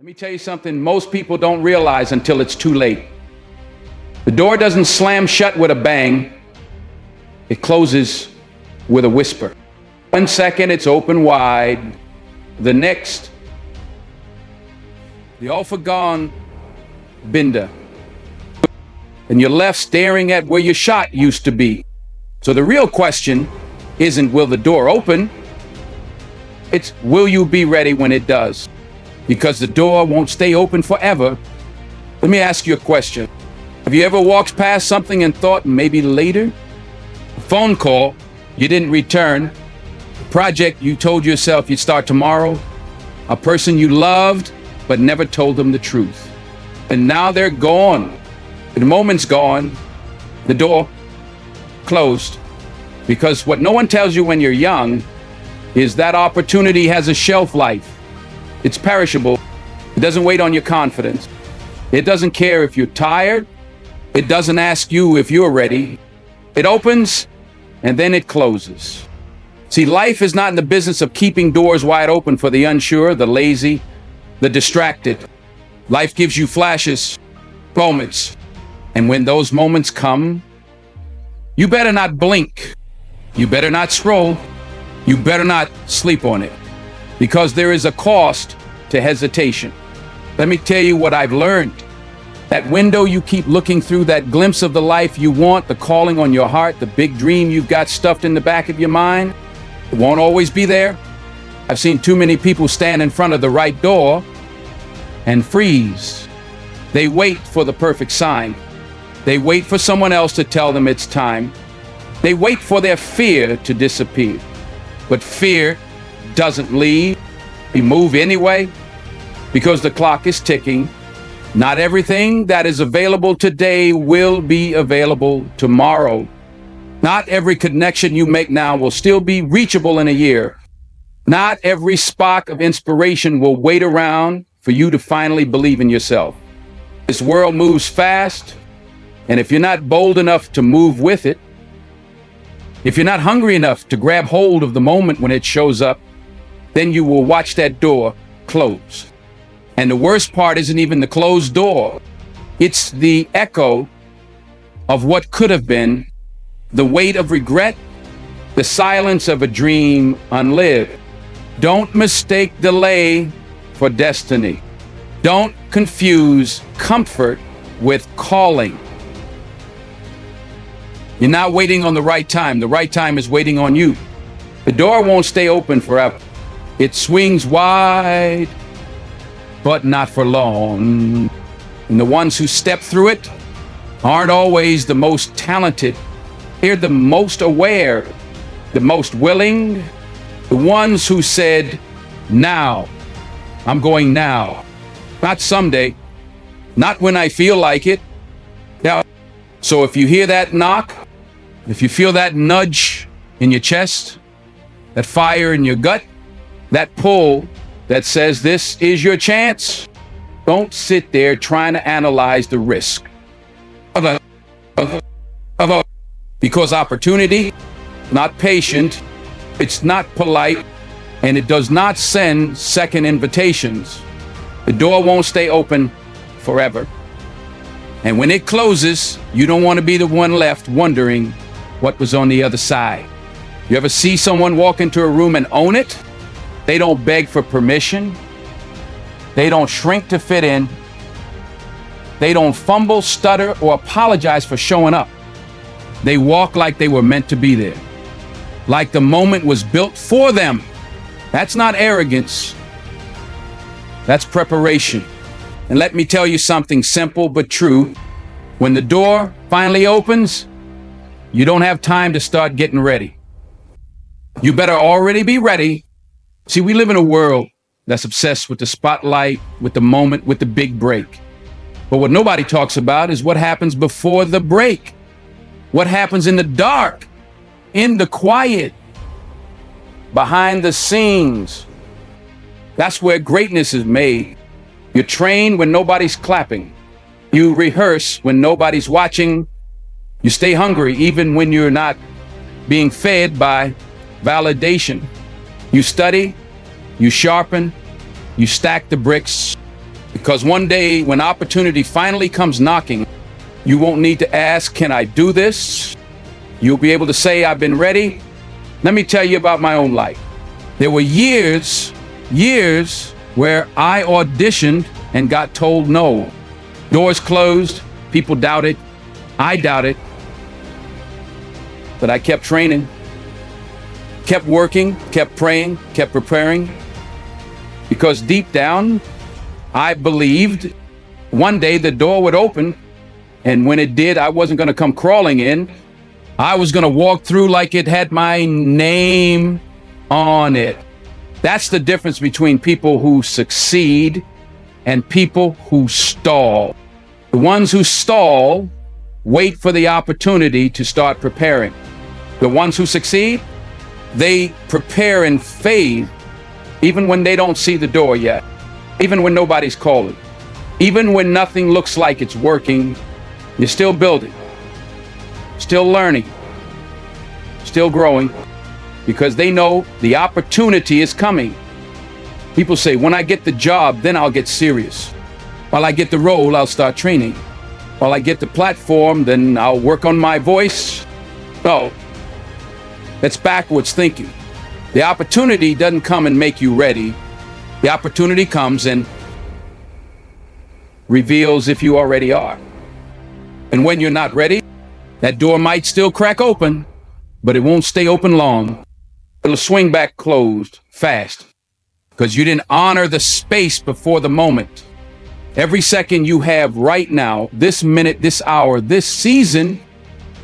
Let me tell you something most people don't realize until it's too late. The door doesn't slam shut with a bang. It closes with a whisper. 1 second, it's open wide. The next, the all forgone Binder. And you're left staring at where your shot used to be. So the real question isn't will the door open? It's will you be ready when it does? Because the door won't stay open forever. Let me ask you a question. Have you ever walked past something and thought maybe later? A phone call you didn't return. A project you told yourself you'd start tomorrow. A person you loved but never told them the truth. And now they're gone. The moment's gone. The door closed. Because what no one tells you when you're young is that opportunity has a shelf life. It's perishable. It doesn't wait on your confidence. It doesn't care if you're tired. It doesn't ask you if you're ready. It opens and then it closes. See, life is not in the business of keeping doors wide open for the unsure, the lazy, the distracted. Life gives you flashes, moments. And when those moments come, you better not blink. You better not scroll. You better not sleep on it. Because there is a cost to hesitation. Let me tell you what I've learned. That window you keep looking through, that glimpse of the life you want, the calling on your heart, the big dream you've got stuffed in the back of your mind, it won't always be there. I've seen too many people stand in front of the right door and freeze. They wait for the perfect sign. They wait for someone else to tell them it's time. They wait for their fear to disappear. But fear doesn't leave. We move anyway because the clock is ticking. Not everything that is available today will be available tomorrow. Not every connection you make now will still be reachable in a year. Not every spark of inspiration will wait around for you to finally believe in yourself. This world moves fast, and if you're not bold enough to move with it, if you're not hungry enough to grab hold of the moment when it shows up, then you will watch that door close. And the worst part isn't even the closed door. It's the echo of what could have been, the weight of regret, the silence of a dream unlived. Don't mistake delay for destiny. Don't confuse comfort with calling. You're not waiting on the right time. The right time is waiting on you. The door won't stay open forever. It swings wide, but not for long. And the ones who step through it aren't always the most talented. They're the most aware, the most willing, the ones who said, now, I'm going now. Not someday, not when I feel like it. Now, so if you hear that knock, if you feel that nudge in your chest, that fire in your gut, that pull that says this is your chance, don't sit there trying to analyze the risk. Because opportunity, not patient, it's not polite, and it does not send second invitations. The door won't stay open forever. And when it closes, you don't want to be the one left wondering what was on the other side. You ever see someone walk into a room and own it? They don't beg for permission. They don't shrink to fit in. They don't fumble, stutter, or apologize for showing up. They walk like they were meant to be there, like the moment was built for them. That's not arrogance. That's preparation. And let me tell you something simple but true. When the door finally opens, you don't have time to start getting ready. You better already be ready. See, we live in a world that's obsessed with the spotlight, with the moment, with the big break. But what nobody talks about is what happens before the break. What happens in the dark, in the quiet, behind the scenes. That's where greatness is made. You train when nobody's clapping. You rehearse when nobody's watching. You stay hungry even when you're not being fed by validation. You study, you sharpen, you stack the bricks, Because one day when opportunity finally comes knocking, you won't need to ask, can I do this? You'll be able to say, I've been ready. Let me tell you about my own life. There were years where I auditioned and got told no. Doors closed, people doubted, I doubted. But I kept training, kept working, kept praying, kept preparing. Because deep down, I believed one day the door would open, and when it did, I wasn't going to come crawling in. I was going to walk through like it had my name on it. That's the difference between people who succeed and people who stall. The ones who stall wait for the opportunity to start preparing. The ones who succeed, they prepare in faith even when they don't see the door yet, even when nobody's calling, even when nothing looks like it's working. You're still building, still learning, still growing, because they know the opportunity is coming. People say, when I get the job, then I'll get serious. While I get the role, I'll start training. While I get the platform, then I'll work on my voice. No, that's backwards thinking. The opportunity doesn't come and make you ready. The opportunity comes and reveals if you already are. And when you're not ready, that door might still crack open, but it won't stay open long. It'll swing back closed fast because you didn't honor the space before the moment. Every second you have right now, this minute, this hour, this season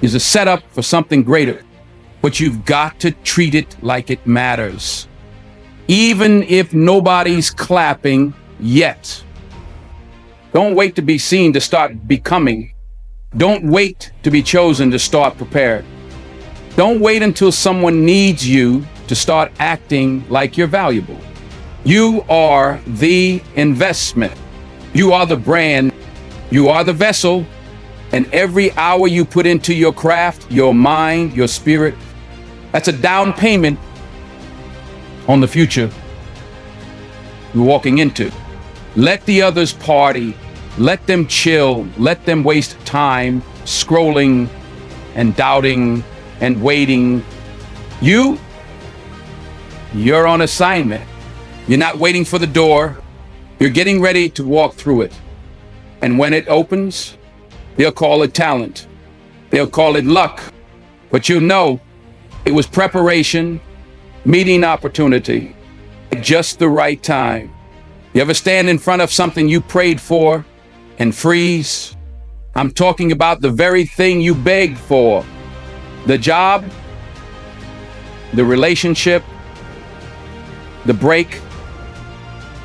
is a setup for something greater. But you've got to treat it like it matters. Even if nobody's clapping yet. Don't wait to be seen to start becoming. Don't wait to be chosen to start prepared. Don't wait until someone needs you to start acting like you're valuable. You are the investment. You are the brand. You are the vessel. And every hour you put into your craft, your mind, your spirit, that's a down payment on the future you're walking into. Let the others party. Let them chill. Let them waste time scrolling and doubting and waiting. You're on assignment. You're not waiting for the door. You're getting ready to walk through it. And when it opens, they'll call it talent. They'll call it luck. But you know it was preparation, meeting opportunity, at just the right time. You ever stand in front of something you prayed for and freeze? I'm talking about the very thing you begged for. The job, the relationship, the break,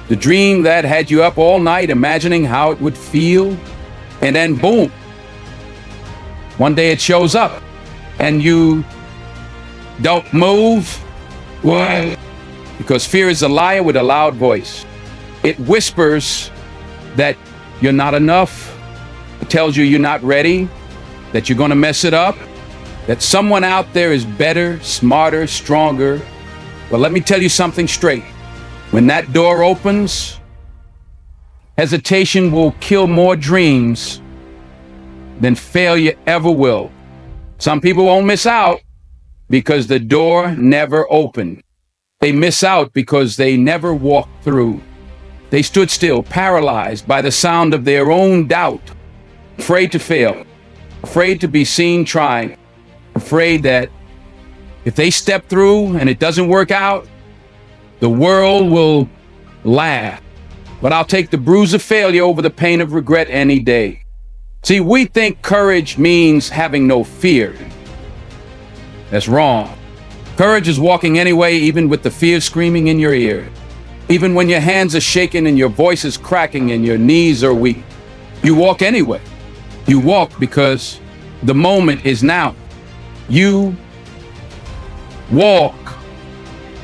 the dream that had you up all night imagining how it would feel. And then boom, one day it shows up and you don't move. Why? Because fear is a liar with a loud voice. It whispers that you're not enough. It tells you you're not ready, that you're going to mess it up, that someone out there is better, smarter, stronger. But let me tell you something straight. When that door opens, hesitation will kill more dreams than failure ever will. Some people won't miss out because the door never opened. They miss out because they never walked through. They stood still, paralyzed by the sound of their own doubt, afraid to fail, afraid to be seen trying, afraid that if they step through and it doesn't work out, the world will laugh. But I'll take the bruise of failure over the pain of regret any day. See, we think courage means having no fear. That's wrong. Courage is walking anyway, even with the fear screaming in your ear. Even when your hands are shaking and your voice is cracking and your knees are weak. You walk anyway. You walk because the moment is now. You walk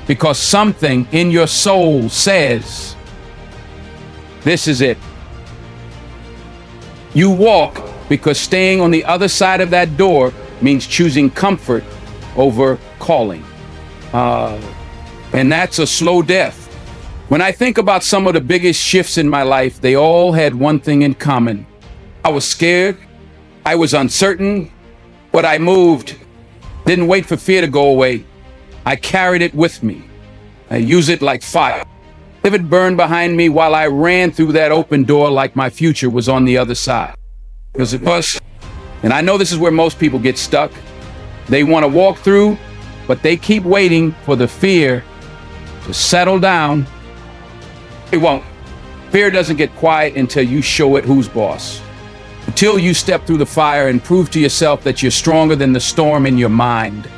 because something in your soul says, this is it. You walk because staying on the other side of that door means choosing comfort over calling. And that's a slow death. When I think about some of the biggest shifts in my life, they all had one thing in common. I was scared, I was uncertain, but I moved. Didn't wait for fear to go away. I carried it with me. I used it like fire. If it burned behind me while I ran through that open door like my future was on the other side. Because it was. And I know this is where most people get stuck. They want to walk through, but they keep waiting for the fear to settle down. It won't. Fear doesn't get quiet until you show it who's boss. Until you step through the fire and prove to yourself that you're stronger than the storm in your mind.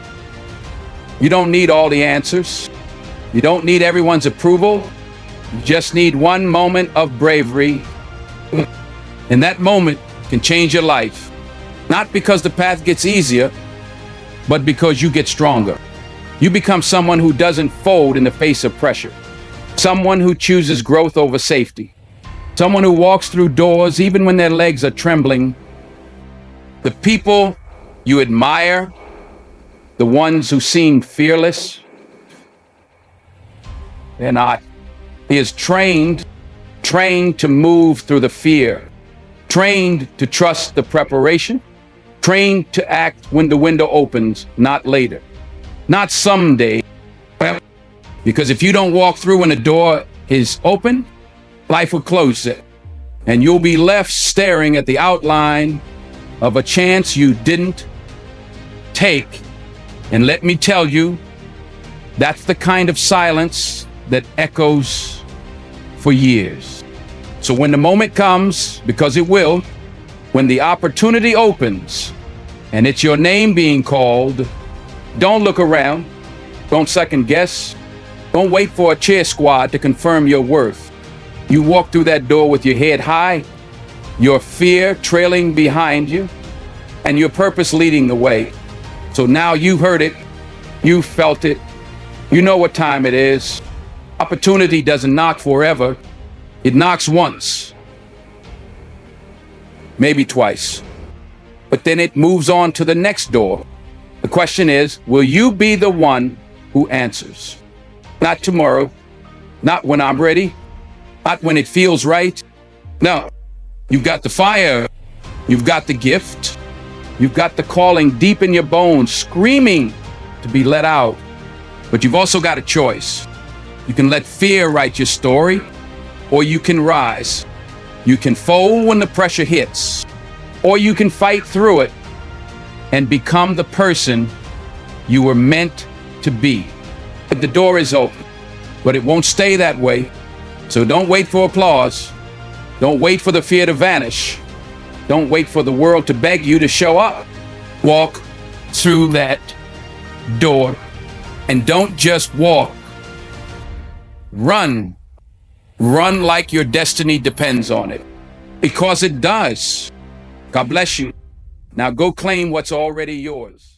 You don't need all the answers. You don't need everyone's approval. You just need one moment of bravery. And that moment can change your life. Not because the path gets easier, but because you get stronger. You become someone who doesn't fold in the face of pressure. Someone who chooses growth over safety. Someone who walks through doors even when their legs are trembling. The people you admire, the ones who seem fearless, they're not. He is trained to move through the fear, trained to trust the preparation, trained to act when the window opens, not later, not someday. Because if you don't walk through when the door is open, life will close it, and you'll be left staring at the outline of a chance you didn't take. And let me tell you, that's the kind of silence that echoes for years. So when the moment comes, because it will, when the opportunity opens and it's your name being called, don't look around, don't second guess, don't wait for a cheer squad to confirm your worth. You walk through that door with your head high, your fear trailing behind you, and your purpose leading the way. So now you've heard it, you felt it, you know what time it is. Opportunity doesn't knock forever. It knocks once, maybe twice, but then it moves on to the next door. The question is, will you be the one who answers? Not tomorrow, not when I'm ready, not when it feels right. No, you've got the fire, you've got the gift, you've got the calling deep in your bones, screaming to be let out. But you've also got a choice. You can let fear write your story, or you can rise. You can fold when the pressure hits, or you can fight through it and become the person you were meant to be. The door is open, but it won't stay that way. So don't wait for applause. Don't wait for the fear to vanish. Don't wait for the world to beg you to show up. Walk through that door, and don't just walk. Run. Run like your destiny depends on it, because it does. God bless you. Now go claim what's already yours.